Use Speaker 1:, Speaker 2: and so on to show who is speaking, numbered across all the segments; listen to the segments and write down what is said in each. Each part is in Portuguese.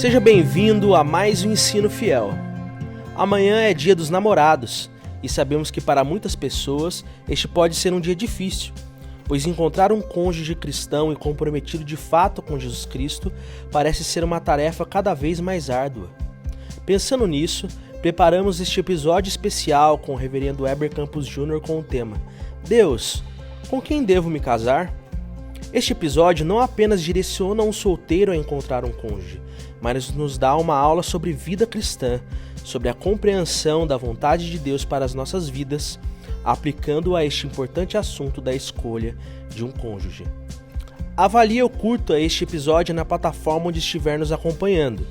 Speaker 1: Seja bem-vindo a mais um Ensino Fiel. Amanhã é Dia dos Namorados e sabemos que para muitas pessoas este pode ser um dia difícil, pois encontrar um cônjuge cristão e comprometido de fato com Jesus Cristo parece ser uma tarefa cada vez mais árdua. Pensando nisso, preparamos este episódio especial com o Reverendo Weber Campos Jr. com o tema Deus, com quem devo me casar? Este episódio não apenas direciona um solteiro a encontrar um cônjuge, mas nos dá uma aula sobre vida cristã, sobre a compreensão da vontade de Deus para as nossas vidas, aplicando a este importante assunto da escolha de um cônjuge. Avalie ou curta este episódio na plataforma onde estiver nos acompanhando.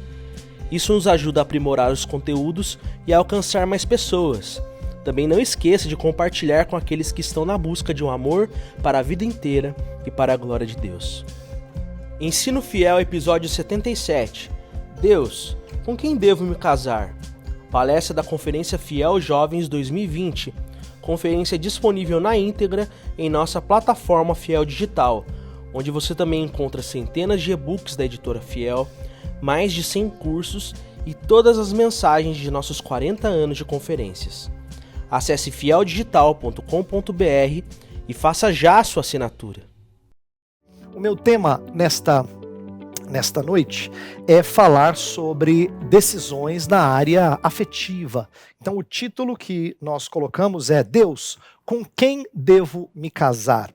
Speaker 1: Isso nos ajuda a aprimorar os conteúdos e a alcançar mais pessoas. Também não esqueça de compartilhar com aqueles que estão na busca de um amor para a vida inteira e para a glória de Deus. Ensino Fiel, episódio 77. Deus, com quem devo me casar? Palestra da Conferência Fiel Jovens 2020. Conferência disponível na íntegra em nossa plataforma Fiel Digital, onde você também encontra centenas de e-books da editora Fiel, mais de 100 cursos e todas as mensagens de nossos 40 anos de conferências. Acesse fieldigital.com.br e faça já a sua assinatura.
Speaker 2: O meu tema nesta noite é falar sobre decisões na área afetiva. Então o título que nós colocamos é Deus, com quem devo me casar?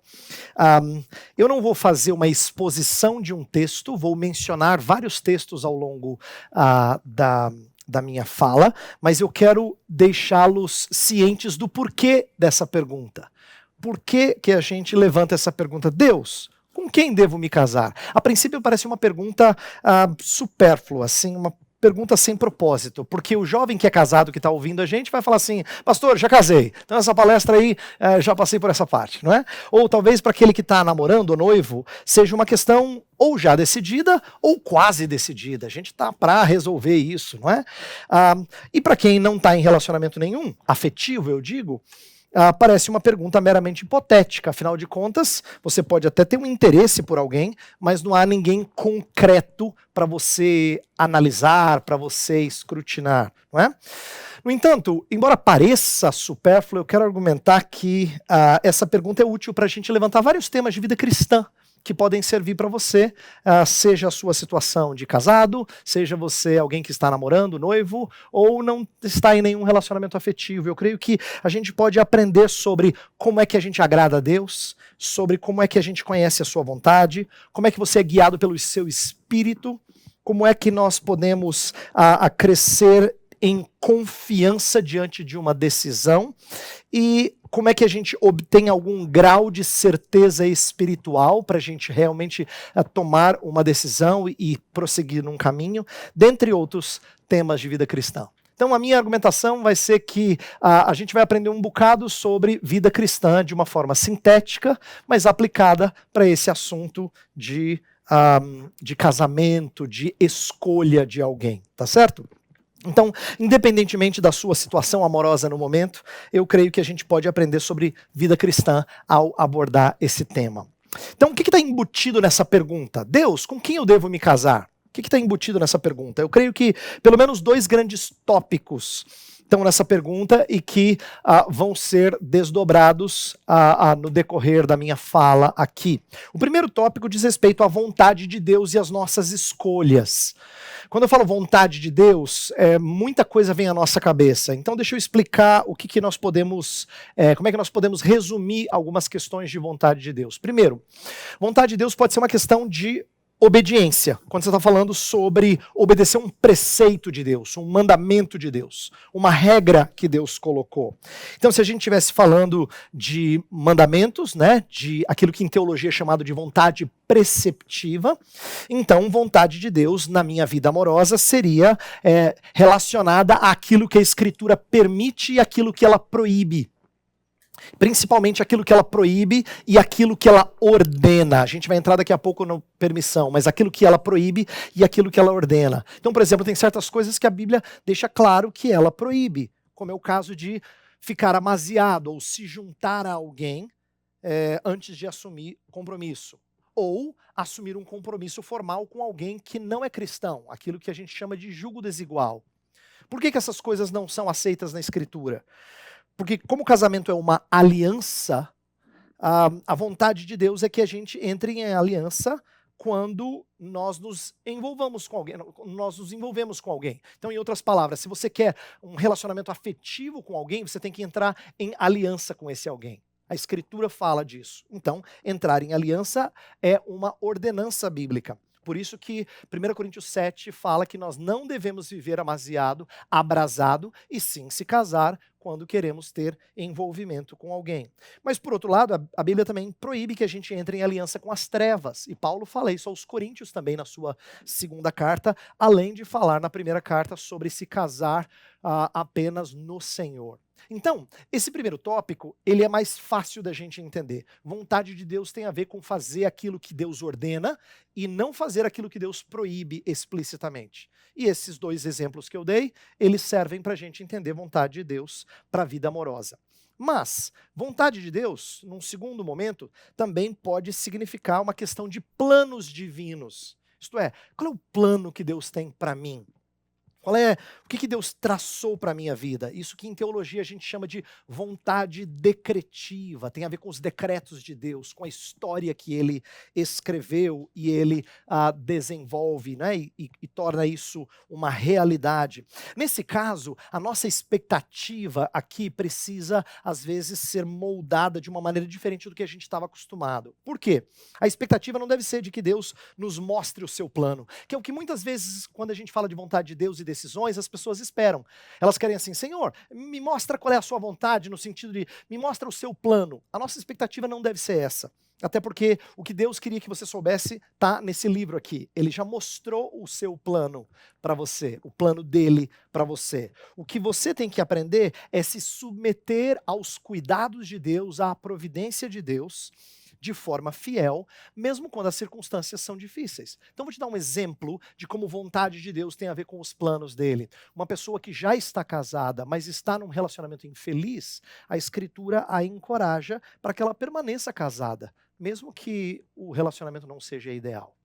Speaker 2: Eu não vou fazer uma exposição de um texto, vou mencionar vários textos ao longo da minha fala, mas eu quero deixá-los cientes do porquê dessa pergunta. Por que a gente levanta essa pergunta? Deus, com quem devo me casar? A princípio parece uma pergunta supérflua, assim, uma pergunta sem propósito, porque o jovem que é casado, que está ouvindo a gente, vai falar assim, pastor, já casei, então essa palestra aí, já passei por essa parte, não é? Ou talvez para aquele que está namorando ou noivo, seja uma questão ou já decidida, ou quase decidida, a gente está para resolver isso, não é? E para quem não está em relacionamento nenhum, afetivo eu digo, parece uma pergunta meramente hipotética, afinal de contas, você pode até ter um interesse por alguém, mas não há ninguém concreto para você analisar, para você escrutinar, não é? No entanto, embora pareça supérfluo, eu quero argumentar que essa pergunta é útil para a gente levantar vários temas de vida cristã, que podem servir para você, seja a sua situação de casado, seja você alguém que está namorando, noivo, ou não está em nenhum relacionamento afetivo. Eu creio que a gente pode aprender sobre como é que a gente agrada a Deus, sobre como é que a gente conhece a sua vontade, como é que você é guiado pelo seu espírito, como é que nós podemos crescer em confiança diante de uma decisão e como é que a gente obtém algum grau de certeza espiritual para a gente realmente tomar uma decisão e prosseguir num caminho, dentre outros temas de vida cristã. Então a minha argumentação vai ser que a gente vai aprender um bocado sobre vida cristã de uma forma sintética, mas aplicada para esse assunto de casamento, de escolha de alguém, tá certo? Então, independentemente da sua situação amorosa no momento, eu creio que a gente pode aprender sobre vida cristã ao abordar esse tema. Então, o que está embutido nessa pergunta? Deus, com quem eu devo me casar? O que está embutido nessa pergunta? Eu creio que pelo menos dois grandes tópicos estão nessa pergunta e que vão ser desdobrados no decorrer da minha fala aqui. O primeiro tópico diz respeito à vontade de Deus e às nossas escolhas. Quando eu falo vontade de Deus, muita coisa vem à nossa cabeça. Então deixa eu explicar o que nós podemos, como é que nós podemos resumir algumas questões de vontade de Deus. Primeiro, vontade de Deus pode ser uma questão de obediência, quando você está falando sobre obedecer um preceito de Deus, um mandamento de Deus, uma regra que Deus colocou. Então, se a gente estivesse falando de mandamentos, né, de aquilo que em teologia é chamado de vontade preceptiva, então vontade de Deus na minha vida amorosa seria relacionada àquilo que a Escritura permite e aquilo que ela proíbe. Principalmente aquilo que ela proíbe e aquilo que ela ordena. A gente vai entrar daqui a pouco na permissão, mas aquilo que ela proíbe e aquilo que ela ordena. Então, por exemplo, tem certas coisas que a Bíblia deixa claro que ela proíbe, como é o caso de ficar amasiado ou se juntar a alguém antes de assumir compromisso. ou assumir um compromisso formal com alguém que não é cristão, aquilo que a gente chama de jugo desigual. Por que essas coisas não são aceitas na Escritura? Porque como o casamento é uma aliança, a vontade de Deus é que a gente entre em aliança quando nós nos envolvemos com alguém. Então, em outras palavras, se você quer um relacionamento afetivo com alguém, você tem que entrar em aliança com esse alguém. A Escritura fala disso. Então, entrar em aliança é uma ordenança bíblica. Por isso que 1 Coríntios 7 fala que nós não devemos viver amaziado, abrasado, e sim se casar quando queremos ter envolvimento com alguém. Mas, por outro lado, a Bíblia também proíbe que a gente entre em aliança com as trevas. E Paulo fala isso aos Coríntios também na sua segunda carta, além de falar na primeira carta sobre se casar apenas no Senhor. Então, esse primeiro tópico, ele é mais fácil da gente entender. Vontade de Deus tem a ver com fazer aquilo que Deus ordena e não fazer aquilo que Deus proíbe explicitamente. E esses dois exemplos que eu dei, eles servem para a gente entender vontade de Deus para a vida amorosa. Mas, vontade de Deus, num segundo momento, também pode significar uma questão de planos divinos. Isto é, qual é o plano que Deus tem para mim? O que Deus traçou para a minha vida? Isso que em teologia a gente chama de vontade decretiva. Tem a ver com os decretos de Deus, com a história que ele escreveu e ele desenvolve, né? E torna isso uma realidade. Nesse caso, a nossa expectativa aqui precisa, às vezes, ser moldada de uma maneira diferente do que a gente estava acostumado. Por quê? A expectativa não deve ser de que Deus nos mostre o seu plano, que é o que muitas vezes, quando a gente fala de vontade de Deus e decisões, as pessoas esperam. Elas querem assim, Senhor, me mostra qual é a sua vontade, no sentido de, me mostra o seu plano. A nossa expectativa não deve ser essa. Até porque o que Deus queria que você soubesse está nesse livro aqui. Ele já mostrou o seu plano para você, o plano dele para você. O que você tem que aprender é se submeter aos cuidados de Deus, à providência de Deus, de forma fiel, mesmo quando as circunstâncias são difíceis. Então vou te dar um exemplo de como vontade de Deus tem a ver com os planos dele. Uma pessoa que já está casada, mas está num relacionamento infeliz, a Escritura a encoraja para que ela permaneça casada, mesmo que o relacionamento não seja ideal.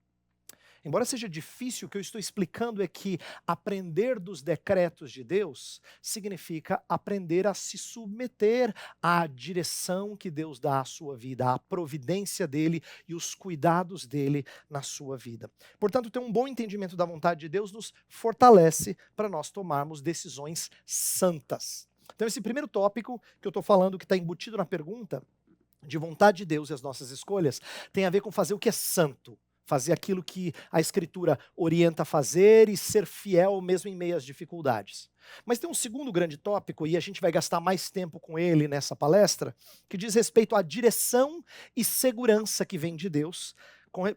Speaker 2: Embora seja difícil, o que eu estou explicando é que aprender dos decretos de Deus significa aprender a se submeter à direção que Deus dá à sua vida, à providência dele e os cuidados dele na sua vida. Portanto, ter um bom entendimento da vontade de Deus nos fortalece para nós tomarmos decisões santas. Então, esse primeiro tópico que eu estou falando, que está embutido na pergunta de vontade de Deus e as nossas escolhas, tem a ver com fazer o que é santo. Fazer aquilo que a Escritura orienta a fazer e ser fiel mesmo em meio às dificuldades. Mas tem um segundo grande tópico, e a gente vai gastar mais tempo com ele nessa palestra, que diz respeito à direção e segurança que vem de Deus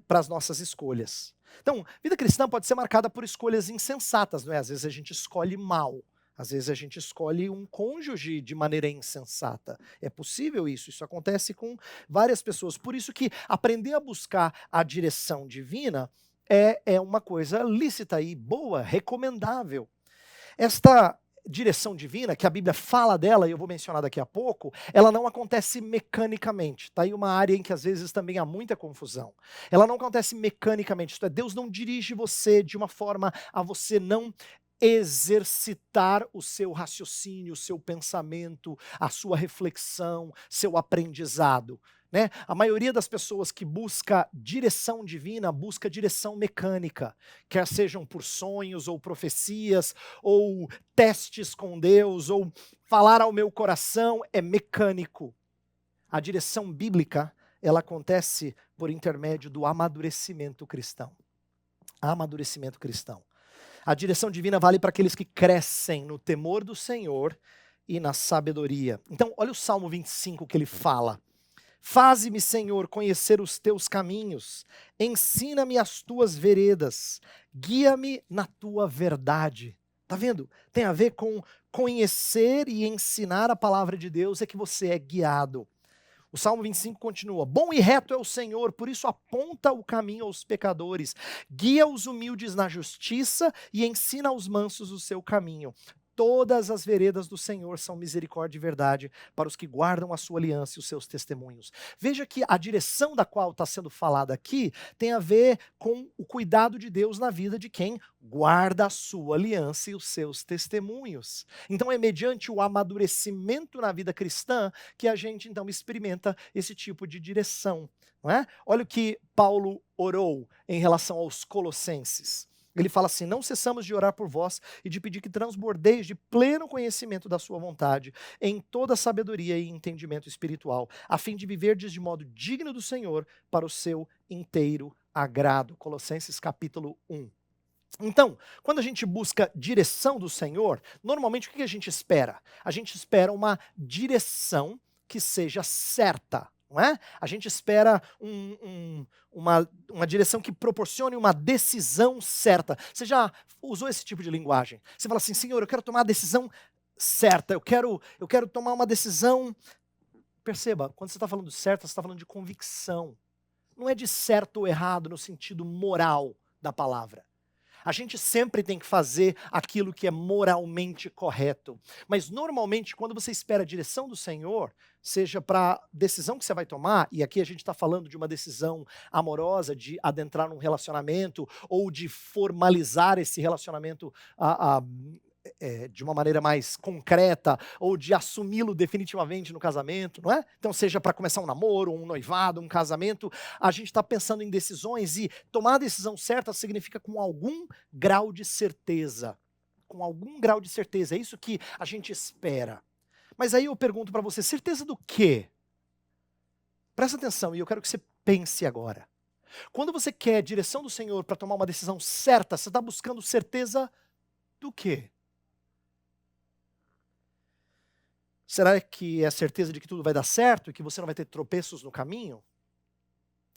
Speaker 2: para as nossas escolhas. Então, vida cristã pode ser marcada por escolhas insensatas, não é? Às vezes a gente escolhe mal. Às vezes a gente escolhe um cônjuge de maneira insensata. É possível isso, isso acontece com várias pessoas. Por isso que aprender a buscar a direção divina é uma coisa lícita e boa, recomendável. Esta direção divina, que a Bíblia fala dela, e eu vou mencionar daqui a pouco, ela não acontece mecanicamente. Está aí uma área em que às vezes também há muita confusão. Ela não acontece mecanicamente, isto é, Deus não dirige você de uma forma a você não exercitar o seu raciocínio, o seu pensamento, a sua reflexão, seu aprendizado, né? A maioria das pessoas que busca direção divina, busca direção mecânica, quer sejam por sonhos ou profecias, ou testes com Deus, ou falar ao meu coração, é mecânico. A direção bíblica, ela acontece por intermédio do amadurecimento cristão. Amadurecimento cristão. A direção divina vale para aqueles que crescem no temor do Senhor e na sabedoria. Então, olha o Salmo 25 que ele fala. Faze-me, Senhor, conhecer os teus caminhos, ensina-me as tuas veredas, guia-me na tua verdade. Tá vendo? Tem a ver com conhecer e ensinar a palavra de Deus, é que você é guiado. O Salmo 25 continua, bom e reto é o Senhor, por isso aponta o caminho aos pecadores, guia os humildes na justiça e ensina aos mansos o seu caminho. todas as veredas do Senhor são misericórdia e verdade para os que guardam a sua aliança e os seus testemunhos. Veja que a direção da qual está sendo falada aqui tem a ver com o cuidado de Deus na vida de quem guarda a sua aliança e os seus testemunhos. Então é mediante o amadurecimento na vida cristã que a gente então experimenta esse tipo de direção. Não é? Olha o que Paulo orou em relação aos Colossenses. Ele fala assim: não cessamos de orar por vós e de pedir que transbordeis de pleno conhecimento da sua vontade, em toda sabedoria e entendimento espiritual, a fim de viverdes de modo digno do Senhor, para o seu inteiro agrado. Colossenses capítulo 1. Então, quando a gente busca direção do Senhor, normalmente o que a gente espera? A gente espera uma direção que seja certa. Não é? A gente espera uma direção que proporcione uma decisão certa. Você já usou esse tipo de linguagem? Você fala assim: Senhor, eu quero tomar a decisão certa, eu quero tomar uma decisão. Perceba, quando você está falando certo, você está falando de convicção. Não é de certo ou errado no sentido moral da palavra. A gente sempre tem que fazer aquilo que é moralmente correto. Mas normalmente, quando você espera a direção do Senhor, seja para a decisão que você vai tomar, e aqui a gente está falando de uma decisão amorosa, de adentrar num relacionamento, ou de formalizar esse relacionamento de uma maneira mais concreta, ou de assumi-lo definitivamente no casamento, não é? Então, seja para começar um namoro, um noivado, um casamento, a gente está pensando em decisões, e tomar a decisão certa significa com algum grau de certeza. Com algum grau de certeza, é isso que a gente espera. Mas aí eu pergunto para você: certeza do quê? Presta atenção, e eu quero que você pense agora. Quando você quer a direção do Senhor para tomar uma decisão certa, você está buscando certeza do quê? Será que é a certeza de que tudo vai dar certo e que você não vai ter tropeços no caminho?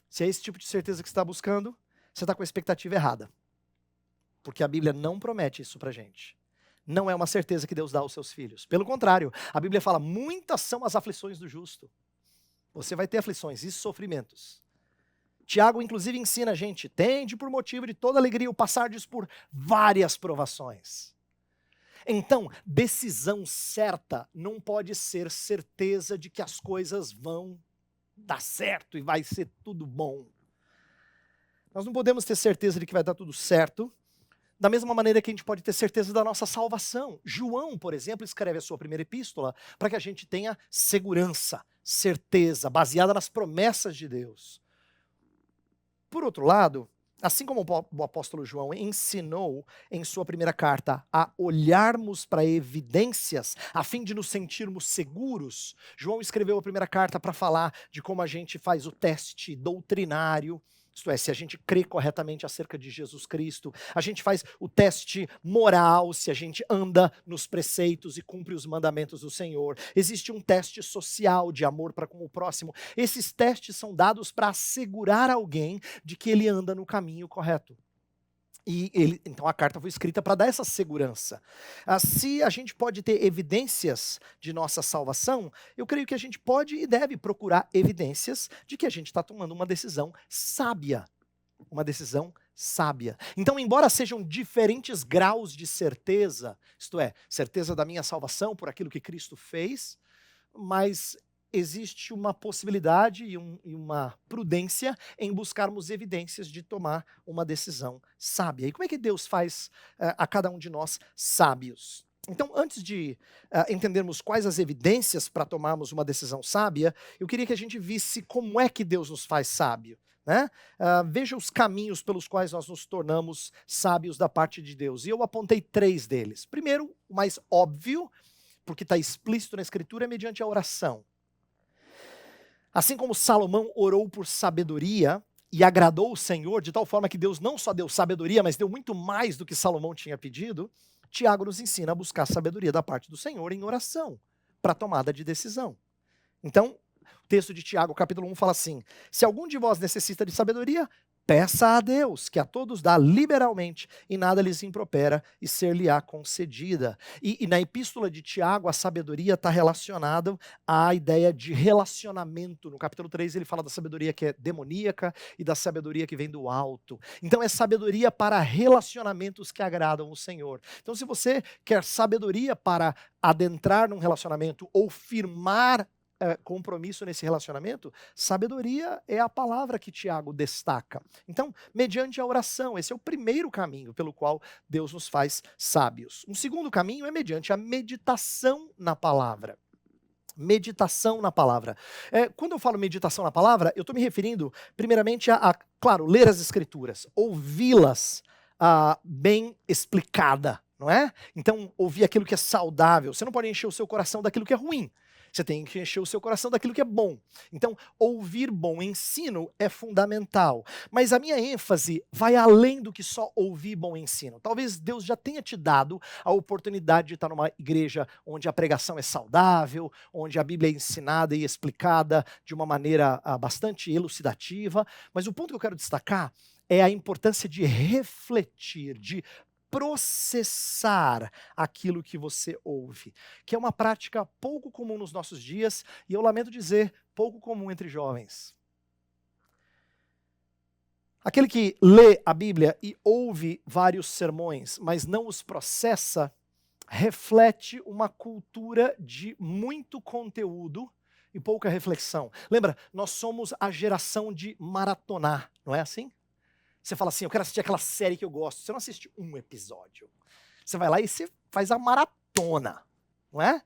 Speaker 2: Se é esse tipo de certeza que você está buscando, você está com a expectativa errada. Porque a Bíblia não promete isso pra gente. Não é uma certeza que Deus dá aos seus filhos. Pelo contrário, a Bíblia fala: muitas são as aflições do justo. Você vai ter aflições e sofrimentos. Tiago, inclusive, ensina a gente: tende por motivo de toda alegria o passardes por várias provações. Então, decisão certa não pode ser certeza de que as coisas vão dar certo e vai ser tudo bom. Nós não podemos ter certeza de que vai dar tudo certo, da mesma maneira que a gente pode ter certeza da nossa salvação. João, por exemplo, escreve a sua primeira epístola para que a gente tenha segurança, certeza, baseada nas promessas de Deus. Por outro lado, assim como o apóstolo João ensinou em sua primeira carta a olharmos para evidências a fim de nos sentirmos seguros, João escreveu a primeira carta para falar de como a gente faz o teste doutrinário, isto é, se a gente crê corretamente acerca de Jesus Cristo. A gente faz o teste moral, se a gente anda nos preceitos e cumpre os mandamentos do Senhor. Existe um teste social de amor para com o próximo. Esses testes são dados para assegurar alguém de que ele anda no caminho correto. Então a carta foi escrita para dar essa segurança. Se a gente pode ter evidências de nossa salvação, eu creio que a gente pode e deve procurar evidências de que a gente está tomando uma decisão sábia. Uma decisão sábia. Então, embora sejam diferentes graus de certeza, isto é, certeza da minha salvação por aquilo que Cristo fez, mas existe uma possibilidade e uma prudência em buscarmos evidências de tomar uma decisão sábia. E como é que Deus faz a cada um de nós sábios? Então, antes de entendermos quais as evidências para tomarmos uma decisão sábia, eu queria que a gente visse como é que Deus nos faz sábio. Né? Veja os caminhos pelos quais nós nos tornamos sábios da parte de Deus. E eu apontei 3 deles. Primeiro, o mais óbvio, porque está explícito na Escritura, é mediante a oração. Assim como Salomão orou por sabedoria e agradou o Senhor, de tal forma que Deus não só deu sabedoria, mas deu muito mais do que Salomão tinha pedido, Tiago nos ensina a buscar sabedoria da parte do Senhor em oração, para tomada de decisão. Então, o texto de Tiago, capítulo 1, fala assim: se algum de vós necessita de sabedoria, Peça a Deus, que a todos dá liberalmente, e nada lhes impropera, e ser-lhe-á concedida. E na epístola de Tiago, a sabedoria está relacionada à ideia de relacionamento. No capítulo 3, ele fala da sabedoria que é demoníaca e da sabedoria que vem do alto. Então, é sabedoria para relacionamentos que agradam o Senhor. Então, se você quer sabedoria para adentrar num relacionamento ou firmar compromisso nesse relacionamento, sabedoria é a palavra que Tiago destaca. Então, mediante a oração, esse é o primeiro caminho pelo qual Deus nos faz sábios. Um segundo caminho é mediante a meditação na palavra. Meditação na palavra. Quando eu falo meditação na palavra, eu estou me referindo primeiramente claro, ler as escrituras, ouvi-las bem explicada, não é? Então, ouvir aquilo que é saudável. Você não pode encher o seu coração daquilo que é ruim. Você tem que encher o seu coração daquilo que é bom. Então, ouvir bom ensino é fundamental. Mas a minha ênfase vai além do que só ouvir bom ensino. Talvez Deus já tenha te dado a oportunidade de estar numa igreja onde a pregação é saudável, onde a Bíblia é ensinada e explicada de uma maneira bastante elucidativa. Mas o ponto que eu quero destacar é a importância de refletir, de processar aquilo que você ouve, que é uma prática pouco comum nos nossos dias e eu lamento dizer, pouco comum entre jovens. Aquele que lê a Bíblia e ouve vários sermões, mas não os processa, reflete uma cultura de muito conteúdo e pouca reflexão. Lembra, nós somos a geração de maratonar, não é assim? Você fala assim, eu quero assistir aquela série que eu gosto. Você não assiste um episódio. Você vai lá e você faz a maratona, não é?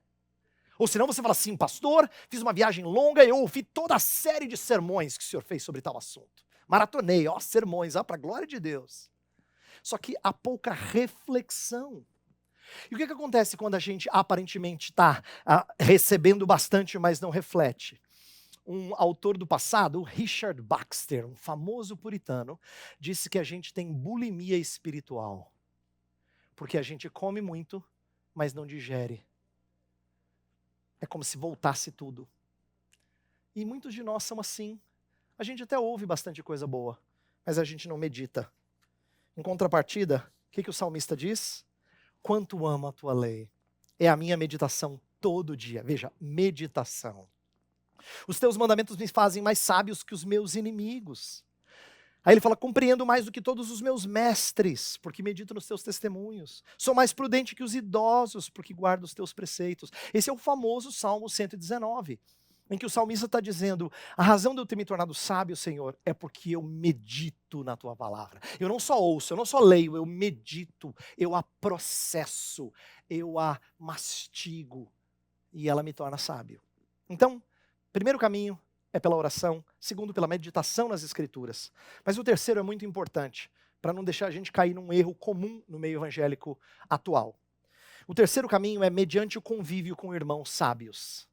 Speaker 2: Ou senão você fala assim, pastor, fiz uma viagem longa e eu ouvi toda a série de sermões que o senhor fez sobre tal assunto. Maratonei, sermões, para a glória de Deus. Só que há pouca reflexão. E o que acontece quando a gente aparentemente está recebendo bastante, mas não reflete? Um autor do passado, o Richard Baxter, um famoso puritano, disse que a gente tem bulimia espiritual. Porque a gente come muito, mas não digere. É como se voltasse tudo. E muitos de nós são assim. A gente até ouve bastante coisa boa, mas a gente não medita. Em contrapartida, o que o salmista diz? Quanto amo a tua lei. É a minha meditação todo dia. Veja, meditação. Os teus mandamentos me fazem mais sábios que os meus inimigos. Aí ele fala, compreendo mais do que todos os meus mestres, porque medito nos teus testemunhos. Sou mais prudente que os idosos, porque guardo os teus preceitos. Esse é o famoso Salmo 119, em que o salmista está dizendo, a razão de eu ter me tornado sábio, Senhor, é porque eu medito na tua palavra. Eu não só ouço, eu não só leio, eu medito, eu a processo, eu a mastigo, e ela me torna sábio. Então, primeiro caminho é pela oração, segundo pela meditação nas escrituras. Mas o terceiro é muito importante, para não deixar a gente cair num erro comum no meio evangélico atual. O terceiro caminho é mediante o convívio com irmãos sábios.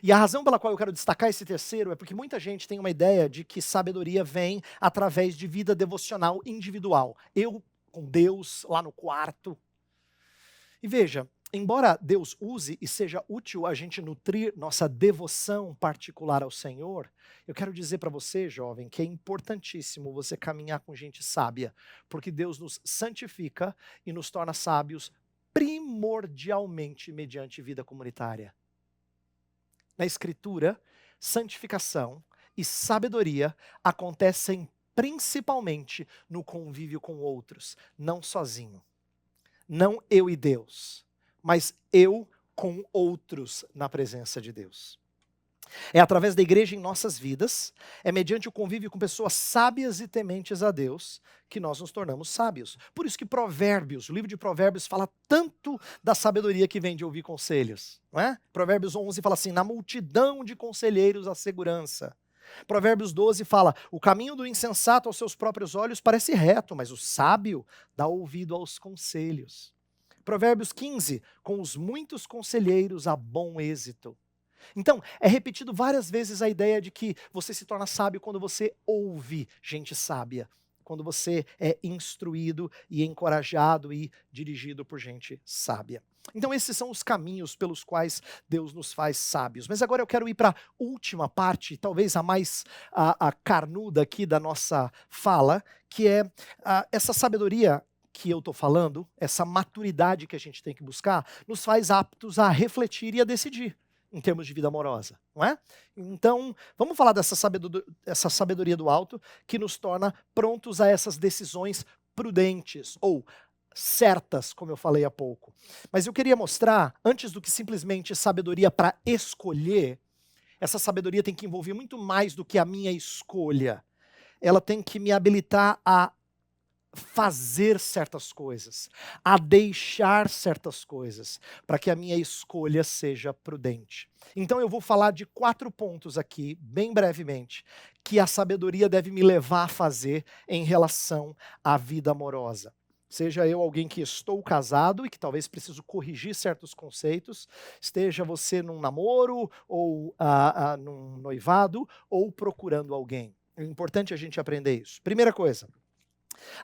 Speaker 2: E a razão pela qual eu quero destacar esse terceiro é porque muita gente tem uma ideia de que sabedoria vem através de vida devocional individual. Eu com Deus lá no quarto. E veja, embora Deus use e seja útil a gente nutrir nossa devoção particular ao Senhor, eu quero dizer para você, jovem, que é importantíssimo você caminhar com gente sábia, porque Deus nos santifica e nos torna sábios primordialmente mediante vida comunitária. Na Escritura, santificação e sabedoria acontecem principalmente no convívio com outros, não sozinho. Não eu e Deus, mas eu com outros na presença de Deus. É através da igreja em nossas vidas, é mediante o convívio com pessoas sábias e tementes a Deus, que nós nos tornamos sábios. Por isso que Provérbios, o livro de Provérbios fala tanto da sabedoria que vem de ouvir conselhos, não é? Provérbios 11 fala assim, na multidão de conselheiros há segurança. Provérbios 12 fala, o caminho do insensato aos seus próprios olhos parece reto, mas o sábio dá ouvido aos conselhos. Provérbios 15, com os muitos conselheiros há bom êxito. Então, é repetido várias vezes a ideia de que você se torna sábio quando você ouve gente sábia. quando você é instruído e encorajado e dirigido por gente sábia. Então esses são os caminhos pelos quais Deus nos faz sábios. Mas agora eu quero ir para a última parte, talvez a mais a carnuda aqui da nossa fala, que é essa sabedoria que eu estou falando, essa maturidade que a gente tem que buscar, nos faz aptos a refletir e a decidir em termos de vida amorosa, não é? Então, vamos falar dessa sabedoria do alto que nos torna prontos a essas decisões prudentes ou certas, como eu falei há pouco. Mas eu queria mostrar, antes do que simplesmente sabedoria para escolher, essa sabedoria tem que envolver muito mais do que a minha escolha. Ela tem que me habilitar a fazer certas coisas, a deixar certas coisas, para que a minha escolha seja prudente. Então eu vou falar de 4 pontos aqui, bem brevemente, que a sabedoria deve me levar a fazer em relação à vida amorosa. Seja eu alguém que estou casado e que talvez preciso corrigir certos conceitos, esteja você num namoro ou num noivado ou procurando alguém. É importante a gente aprender isso. Primeira coisa,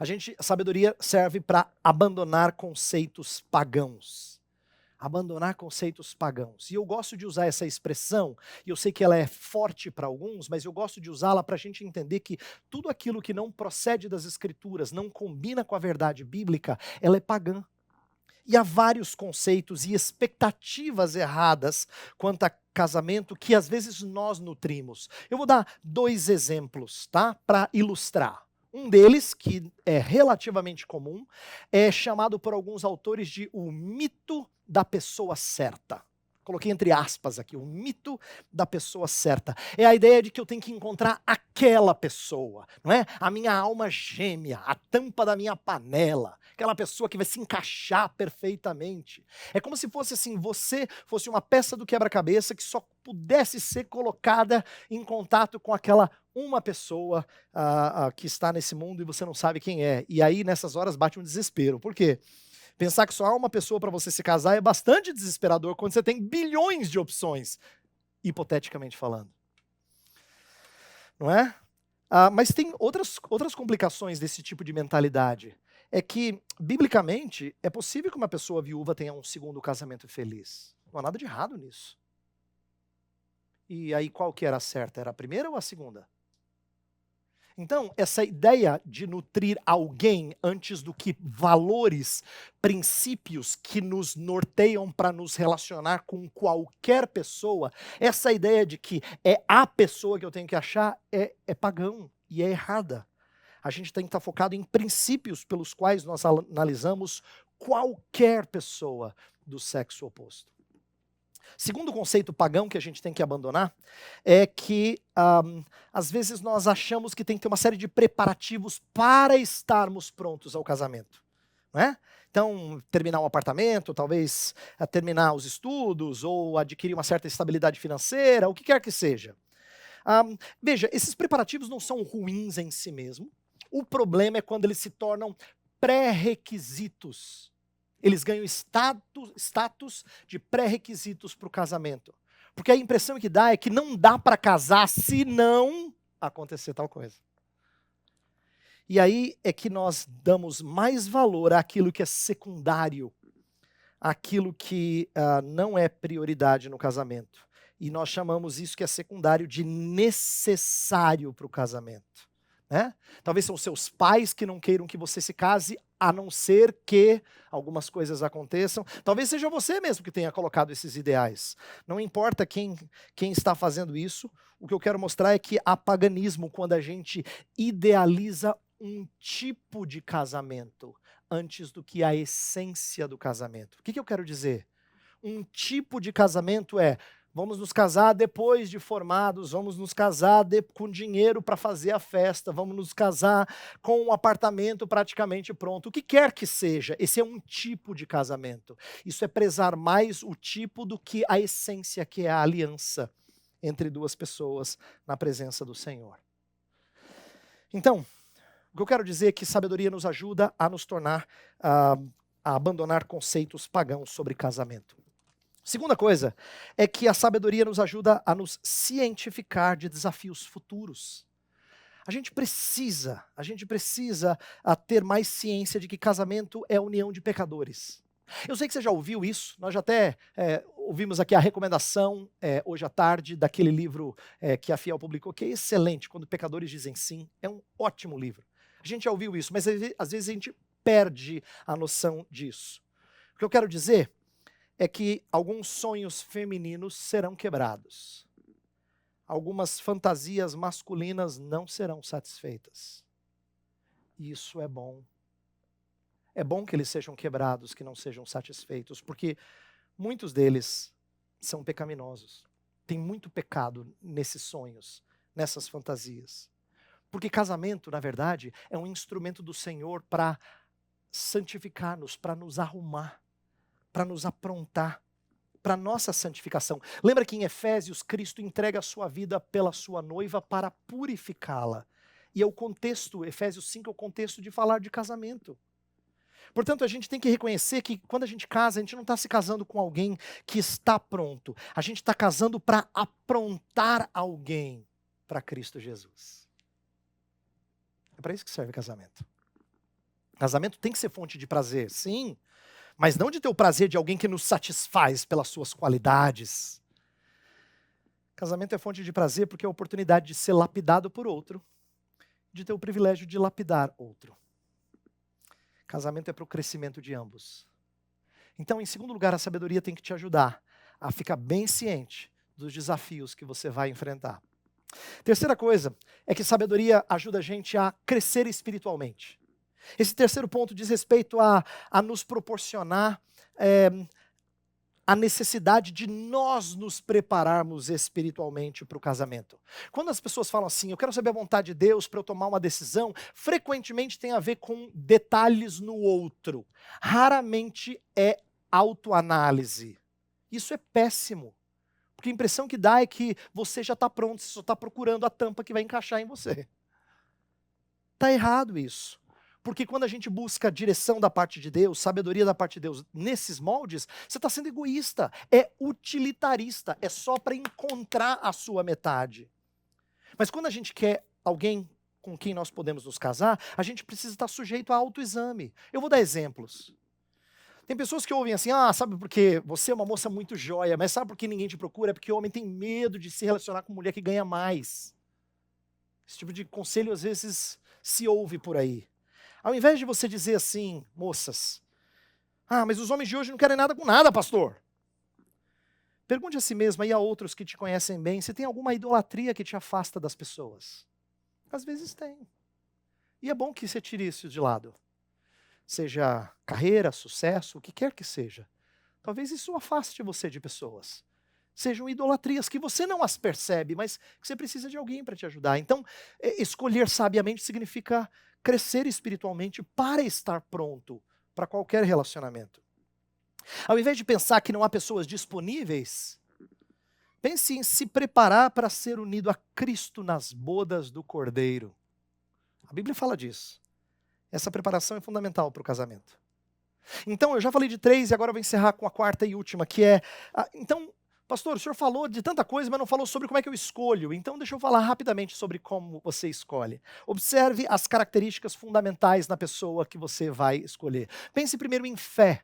Speaker 2: a sabedoria serve para abandonar conceitos pagãos. Abandonar conceitos pagãos. E eu gosto de usar essa expressão, e eu sei que ela é forte para alguns, mas eu gosto de usá-la para a gente entender que tudo aquilo que não procede das Escrituras, não combina com a verdade bíblica, ela é pagã. E há vários conceitos e expectativas erradas quanto a casamento que às vezes nós nutrimos. Eu vou dar 2 exemplos, tá? Para ilustrar. Um deles, que é relativamente comum, é chamado por alguns autores de o mito da pessoa certa. Coloquei entre aspas aqui, o mito da pessoa certa. É a ideia de que eu tenho que encontrar aquela pessoa, não é? A minha alma gêmea, a tampa da minha panela, aquela pessoa que vai se encaixar perfeitamente. É como se fosse assim, você fosse uma peça do quebra-cabeça que só pudesse ser colocada em contato com aquela uma pessoa que está nesse mundo e você não sabe quem é. E aí, nessas horas, bate um desespero. Por quê? Pensar que só há uma pessoa para você se casar é bastante desesperador quando você tem bilhões de opções, hipoteticamente falando. Não é? Mas tem outras complicações desse tipo de mentalidade. É que, biblicamente, é possível que uma pessoa viúva tenha um segundo casamento feliz. Não há nada de errado nisso. E aí, qual que era a certa? Era a primeira ou a segunda? Então, essa ideia de nutrir alguém antes do que valores, princípios que nos norteiam para nos relacionar com qualquer pessoa, essa ideia de que é a pessoa que eu tenho que achar é pagão e é errada. A gente tem que estar focado em princípios pelos quais nós analisamos qualquer pessoa do sexo oposto. Segundo conceito pagão que a gente tem que abandonar é que, às vezes, nós achamos que tem que ter uma série de preparativos para estarmos prontos ao casamento. Não é? Então, terminar um apartamento, talvez terminar os estudos, ou adquirir uma certa estabilidade financeira, o que quer que seja. Veja, esses preparativos não são ruins em si mesmo. O problema é quando eles se tornam pré-requisitos. Eles ganham status de pré-requisitos para o casamento. Porque a impressão que dá é que não dá para casar se não acontecer tal coisa. E aí é que nós damos mais valor àquilo que é secundário, àquilo que não é prioridade no casamento. E nós chamamos isso que é secundário de necessário para o casamento. Né? Talvez são seus pais que não queiram que você se case, a não ser que algumas coisas aconteçam. Talvez seja você mesmo que tenha colocado esses ideais. Não importa quem está fazendo isso, o que eu quero mostrar é que há paganismo quando a gente idealiza um tipo de casamento antes do que a essência do casamento. O que eu quero dizer? Um tipo de casamento é: vamos nos casar depois de formados, vamos nos casar com dinheiro para fazer a festa, vamos nos casar com um apartamento praticamente pronto. O que quer que seja, esse é um tipo de casamento. Isso é prezar mais o tipo do que a essência, que é a aliança entre duas pessoas na presença do Senhor. Então, o que eu quero dizer é que sabedoria nos ajuda a nos tornar, a abandonar conceitos pagãos sobre casamento. Segunda coisa é que a sabedoria nos ajuda a nos cientificar de desafios futuros. A gente precisa ter mais ciência de que casamento é a união de pecadores. Eu sei que você já ouviu isso, nós já até ouvimos aqui a recomendação hoje à tarde daquele livro que a Fiel publicou, que é excelente, Quando Pecadores Dizem Sim, é um ótimo livro. A gente já ouviu isso, mas às vezes a gente perde a noção disso. O que eu quero dizer é que alguns sonhos femininos serão quebrados. Algumas fantasias masculinas não serão satisfeitas. Isso é bom. É bom que eles sejam quebrados, que não sejam satisfeitos, porque muitos deles são pecaminosos. Tem muito pecado nesses sonhos, nessas fantasias. Porque casamento, na verdade, é um instrumento do Senhor para santificar-nos, para nos arrumar, para nos aprontar, para nossa santificação. Lembra que em Efésios, Cristo entrega a sua vida pela sua noiva para purificá-la. E é o contexto, Efésios 5 é o contexto de falar de casamento. Portanto, a gente tem que reconhecer que quando a gente casa, a gente não está se casando com alguém que está pronto. A gente está casando para aprontar alguém para Cristo Jesus. É para isso que serve casamento. Casamento tem que ser fonte de prazer, sim, mas não de ter o prazer de alguém que nos satisfaz pelas suas qualidades. Casamento é fonte de prazer porque é a oportunidade de ser lapidado por outro, de ter o privilégio de lapidar outro. Casamento é para o crescimento de ambos. Então, em segundo lugar, a sabedoria tem que te ajudar a ficar bem ciente dos desafios que você vai enfrentar. Terceira coisa é que sabedoria ajuda a gente a crescer espiritualmente. Esse terceiro ponto diz respeito a nos proporcionar a necessidade de nós nos prepararmos espiritualmente para o casamento. Quando as pessoas falam assim, eu quero saber a vontade de Deus para eu tomar uma decisão, frequentemente tem a ver com detalhes no outro. Raramente é autoanálise. Isso é péssimo. Porque a impressão que dá é que você já está pronto, você só está procurando a tampa que vai encaixar em você. Está errado isso. Porque quando a gente busca direção da parte de Deus, sabedoria da parte de Deus, nesses moldes, você está sendo egoísta, é utilitarista, é só para encontrar a sua metade. Mas quando a gente quer alguém com quem nós podemos nos casar, a gente precisa estar sujeito a autoexame. Eu vou dar exemplos. Tem pessoas que ouvem assim, sabe porque você é uma moça muito joia, mas sabe por que ninguém te procura? É porque o homem tem medo de se relacionar com mulher que ganha mais. Esse tipo de conselho às vezes se ouve por aí. Ao invés de você dizer assim, moças, mas os homens de hoje não querem nada com nada, pastor. Pergunte a si mesma e a outros que te conhecem bem, se tem alguma idolatria que te afasta das pessoas. Às vezes tem. E é bom que você tire isso de lado. Seja carreira, sucesso, o que quer que seja. Talvez isso afaste você de pessoas. Sejam idolatrias que você não as percebe, mas que você precisa de alguém para te ajudar. Então, escolher sabiamente significa crescer espiritualmente para estar pronto para qualquer relacionamento. Ao invés de pensar que não há pessoas disponíveis, pense em se preparar para ser unido a Cristo nas bodas do Cordeiro. A Bíblia fala disso. Essa preparação é fundamental para o casamento. Então, eu já falei de 3 e agora eu vou encerrar com a 4ª e última, que é... Então, pastor, o senhor falou de tanta coisa, mas não falou sobre como é que eu escolho. Então, deixa eu falar rapidamente sobre como você escolhe. Observe as características fundamentais na pessoa que você vai escolher. Pense primeiro em fé.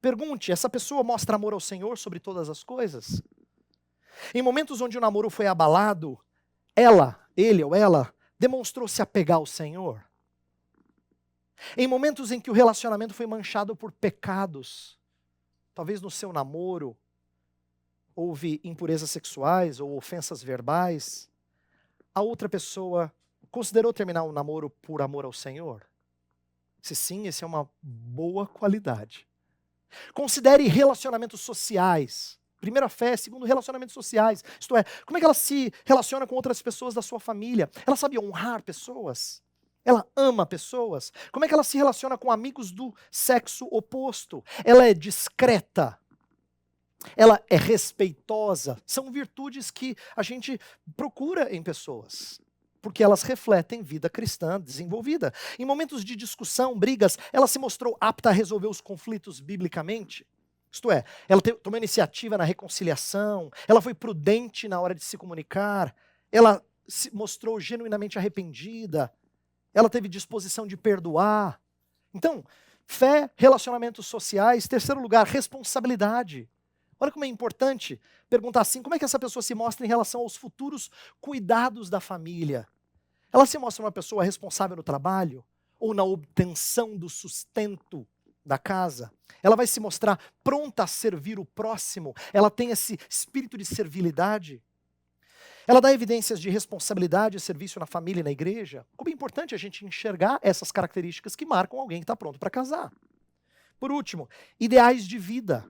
Speaker 2: Pergunte, essa pessoa mostra amor ao Senhor sobre todas as coisas? Em momentos onde o namoro foi abalado, ele ou ela, demonstrou se apegar ao Senhor? Em momentos em que o relacionamento foi manchado por pecados, talvez no seu namoro, houve impurezas sexuais ou ofensas verbais, a outra pessoa considerou terminar o namoro por amor ao Senhor? Se sim, essa é uma boa qualidade. Considere relacionamentos sociais. Primeiro a fé, segundo relacionamentos sociais. Isto é, como é que ela se relaciona com outras pessoas da sua família? Ela sabe honrar pessoas? Ela ama pessoas? Como é que ela se relaciona com amigos do sexo oposto? Ela é discreta? Ela é respeitosa? São virtudes que a gente procura em pessoas, porque elas refletem vida cristã desenvolvida. Em momentos de discussão, brigas, ela se mostrou apta a resolver os conflitos biblicamente? Isto é, ela tomou iniciativa na reconciliação, ela foi prudente na hora de se comunicar, ela se mostrou genuinamente arrependida, ela teve disposição de perdoar. Então, fé, relacionamentos sociais. Terceiro lugar, responsabilidade. Olha como é importante perguntar assim, como é que essa pessoa se mostra em relação aos futuros cuidados da família? Ela se mostra uma pessoa responsável no trabalho ou na obtenção do sustento da casa? Ela vai se mostrar pronta a servir o próximo? Ela tem esse espírito de servilidade? Ela dá evidências de responsabilidade e serviço na família e na igreja? Como é importante a gente enxergar essas características que marcam alguém que está pronto para casar. Por último, ideais de vida.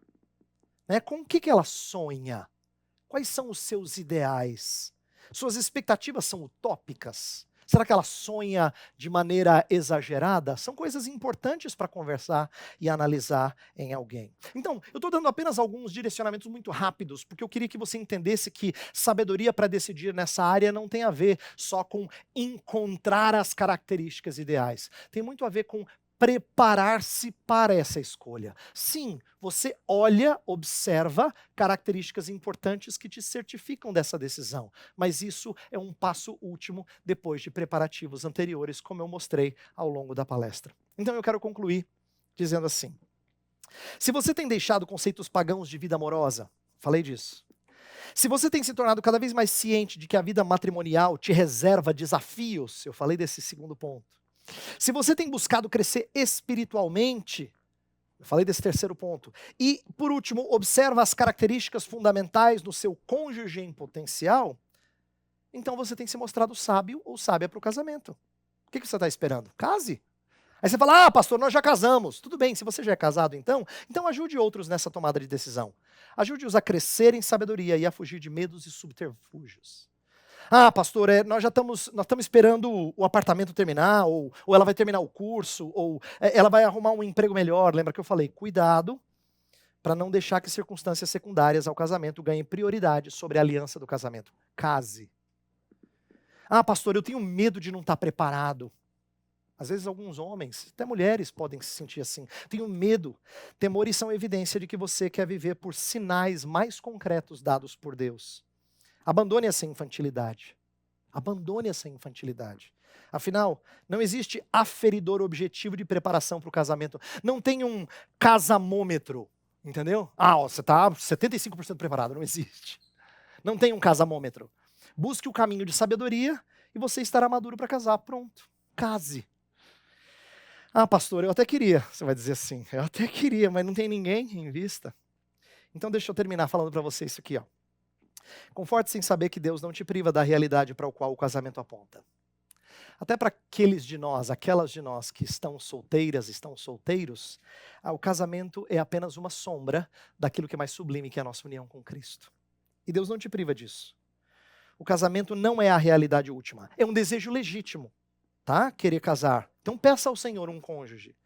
Speaker 2: Com o que ela sonha? Quais são os seus ideais? Suas expectativas são utópicas? Será que ela sonha de maneira exagerada? São coisas importantes para conversar e analisar em alguém. Então, eu estou dando apenas alguns direcionamentos muito rápidos, porque eu queria que você entendesse que sabedoria para decidir nessa área não tem a ver só com encontrar as características ideais. Tem muito a ver com preparar-se para essa escolha. Sim, você olha, observa características importantes que te certificam dessa decisão, mas isso é um passo último depois de preparativos anteriores, como eu mostrei ao longo da palestra. Então eu quero concluir dizendo assim: se você tem deixado conceitos pagãos de vida amorosa, falei disso. Se você tem se tornado cada vez mais ciente de que a vida matrimonial te reserva desafios, eu falei desse segundo ponto. Se você tem buscado crescer espiritualmente, eu falei desse terceiro ponto. E, por último, observa as características fundamentais no seu cônjuge em potencial, então você tem se mostrado sábio ou sábia para o casamento. O que você está esperando? Case. Aí você fala, pastor, nós já casamos. Tudo bem, se você já é casado então ajude outros nessa tomada de decisão. Ajude-os a crescer em sabedoria e a fugir de medos e subterfúgios. Pastor, nós estamos esperando o apartamento terminar, ou ela vai terminar o curso, ou ela vai arrumar um emprego melhor. Lembra que eu falei, cuidado para não deixar que circunstâncias secundárias ao casamento ganhem prioridade sobre a aliança do casamento. Case. Pastor, eu tenho medo de não estar preparado. Às vezes alguns homens, até mulheres podem se sentir assim. Tenho medo. Temores são evidência de que você quer viver por sinais mais concretos dados por Deus. Abandone essa infantilidade. Abandone essa infantilidade. Afinal, não existe aferidor objetivo de preparação para o casamento. Não tem um casamômetro, entendeu? Você está 75% preparado. Não existe. Não tem um casamômetro. Busque o caminho de sabedoria e você estará maduro para casar. Pronto. Case. Pastor, eu até queria. Você vai dizer assim, eu até queria, mas não tem ninguém em vista. Então deixa eu terminar falando para você isso aqui, Conforte-se em saber que Deus não te priva da realidade para o qual o casamento aponta. Até para aquelas de nós que estão solteiras, estão solteiros, o casamento é apenas uma sombra daquilo que é mais sublime, que é a nossa união com Cristo. E Deus não te priva disso. O casamento não é a realidade última. É um desejo legítimo, querer casar. Então peça ao Senhor um cônjuge.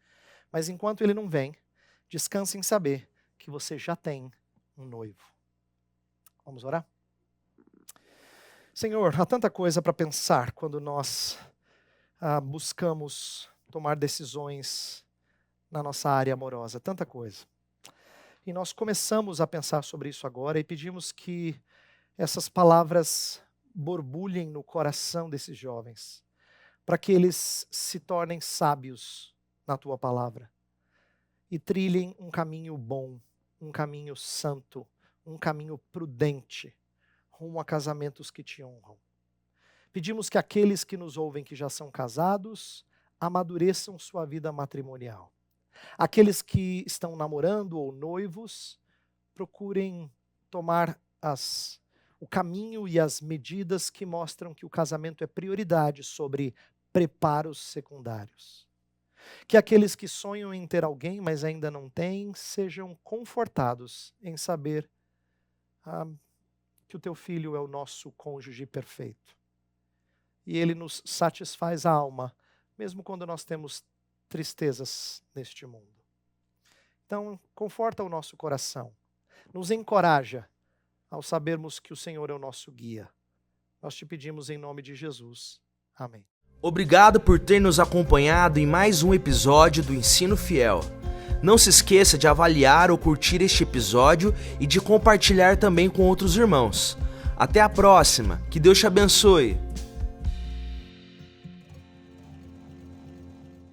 Speaker 2: Mas enquanto Ele não vem, descanse em saber que você já tem um noivo. Vamos orar? Senhor, há tanta coisa para pensar quando nós buscamos tomar decisões na nossa área amorosa, tanta coisa. E nós começamos a pensar sobre isso agora e pedimos que essas palavras borbulhem no coração desses jovens, para que eles se tornem sábios na Tua palavra e trilhem um caminho bom, um caminho santo, um caminho prudente, rumo a casamentos que te honram. Pedimos que aqueles que nos ouvem que já são casados, amadureçam sua vida matrimonial. Aqueles que estão namorando ou noivos, procurem tomar o caminho e as medidas que mostram que o casamento é prioridade sobre preparos secundários. Que aqueles que sonham em ter alguém, mas ainda não têm, sejam confortados em saber que o teu filho é o nosso cônjuge perfeito. E ele nos satisfaz a alma, mesmo quando nós temos tristezas neste mundo. Então, conforta o nosso coração. Nos encoraja ao sabermos que o Senhor é o nosso guia. Nós te pedimos em nome de Jesus. Amém.
Speaker 1: Obrigado por ter nos acompanhado em mais um episódio do Ensino Fiel. Não se esqueça de avaliar ou curtir este episódio e de compartilhar também com outros irmãos. Até a próxima. Que Deus te abençoe.